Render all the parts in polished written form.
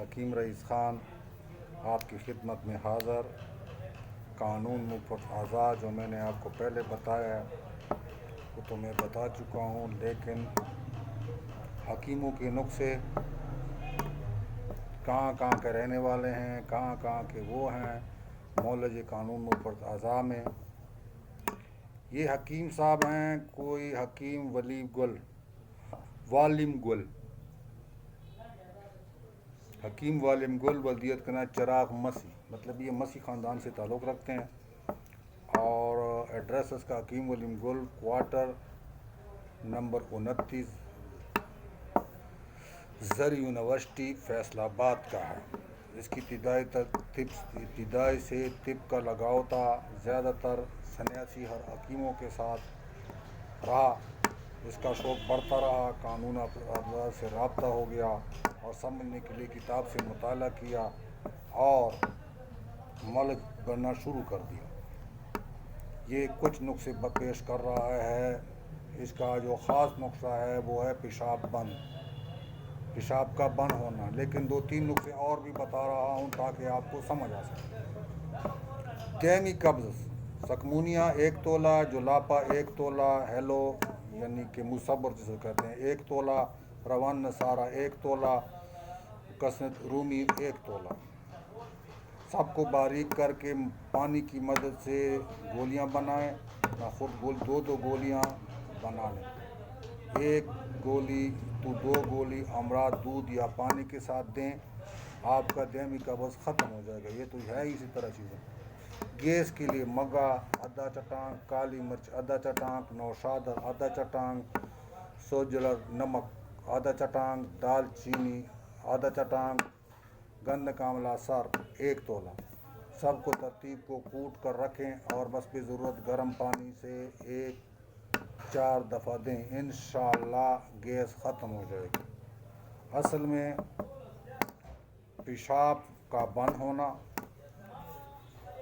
حکیم رئیس خان آپ کی خدمت میں حاضر۔ قانون مفت اعضاء جو میں نے آپ کو پہلے بتایا وہ تو میں بتا چکا ہوں، لیکن حکیموں کے نسخے کہاں کہاں کے رہنے والے ہیں، کہاں کہاں کے وہ ہیں مولج قانون مفت اعضاء میں۔ یہ حکیم صاحب ہیں کوئی حکیم والم گل، حکیم والم گل ولدیت کنا چراغ مسیح، مطلب یہ مسیح خاندان سے تعلق رکھتے ہیں، اور ایڈریس اس کا حکیم والم گل کوارٹر نمبر 29 زر یونیورسٹی فیصل آباد کا ہے۔ اس کی ابتدائی سے طب کا لگاؤ تھا، زیادہ تر سنیاسی ہر حکیموں کے ساتھ رہا، اس کا شوق بڑھتا رہا، قانون اعضاء سے رابطہ ہو گیا اور سمجھنے کے لیے کتاب سے مطالعہ کیا اور ملک بننا شروع کر دیا۔ یہ کچھ نسخے پیش کر رہا ہے۔ اس کا جو خاص نسخہ ہے وہ ہے پیشاب کا بند ہونا، لیکن 2-3 نسخے اور بھی بتا رہا ہوں تاکہ آپ کو سمجھ آ سکے۔ دائمی قبض سکمونیا 1 تولہ، جولاپا 1 تولہ، ہیلو یعنی کہ مصبر جسے کہتے ہیں 1 تولہ، روان نصارہ 1 تولہ، کسنت رومی 1 تولہ۔ سب کو باریک کر کے پانی کی مدد سے گولیاں بنائیں، نہ خود 2 گولیاں بنا لیں، 1 گولی تو 2 گولی امراض دودھ یا پانی کے ساتھ دیں، آپ کا دائمی قبض ختم ہو جائے گا۔ یہ تو ہے اسی طرح چیزیں۔ گیس کے لیے مگا آدھا چٹانک، کالی مرچ آدھا چٹانک، نوشادر آدھا چٹانک، سوجلر نمک آدھا چٹانک، دال چینی آدھا چٹانک، گند کاملا سر 1 تولہ۔ سب کو ترتیب کو کوٹ کر رکھیں اور بس بے ضرورت گرم پانی سے 4 دفعہ دیں، انشاءاللہ گیس ختم ہو جائے گی۔ اصل میں پیشاب کا بند ہونا،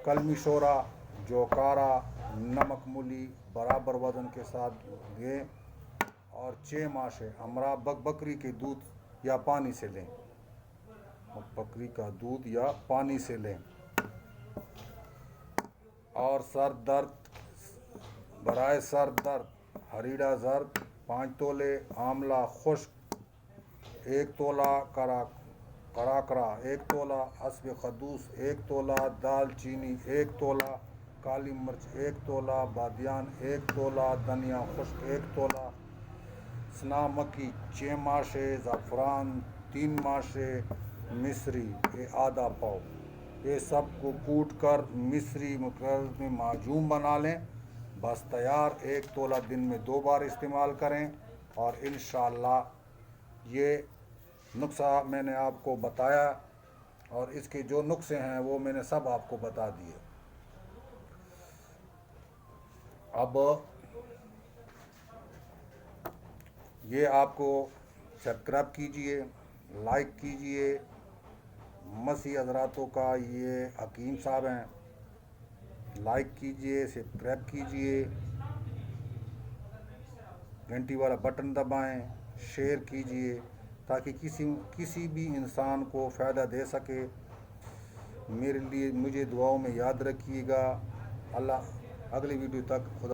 کلمی شورا، جوکارا، نمک ملی برابر وزن کے ساتھ لیں اور 6 ماشے امرا بکری کے دودھ یا پانی سے لیں، بکری کا دودھ یا پانی سے لیں۔ اور سر درد، برائے سر درد ہریڑا زرد 5 تولے، آملہ خشک 1 تولہ، کراکرا 1 تولہ، عصب خدوس 1 تولہ، دال چینی 1 تولہ، کالی مرچ 1 تولہ، بادیان 1 تولہ، دھنیا خشک 1 تولہ، سنا مکی 6 ماشے، زعفران 3 ماشے، مصری آدھا پاؤ۔ یہ سب کو کوٹ کر مصری مقدار میں معجون بنا لیں، بس تیار۔ 1 تولہ دن میں 2 بار استعمال کریں اور انشاءاللہ یہ نسخہ میں نے آپ کو بتایا اور اس کے جو نسخے ہیں وہ میں نے سب آپ کو بتا دیے۔ اب یہ آپ کو سبسکرائب کیجئے، لائک کیجئے۔ مسیح حضراتوں کا یہ حکیم صاحب ہیں، لائک کیجئے، سبسکرائب کیجئے، گھنٹی والا بٹن دبائیں، شیئر کیجئے تاکہ کسی بھی انسان کو فائدہ دے سکے۔ مجھے دعاؤں میں یاد رکھیے گا۔ اللہ اگلی ویڈیو تک خدا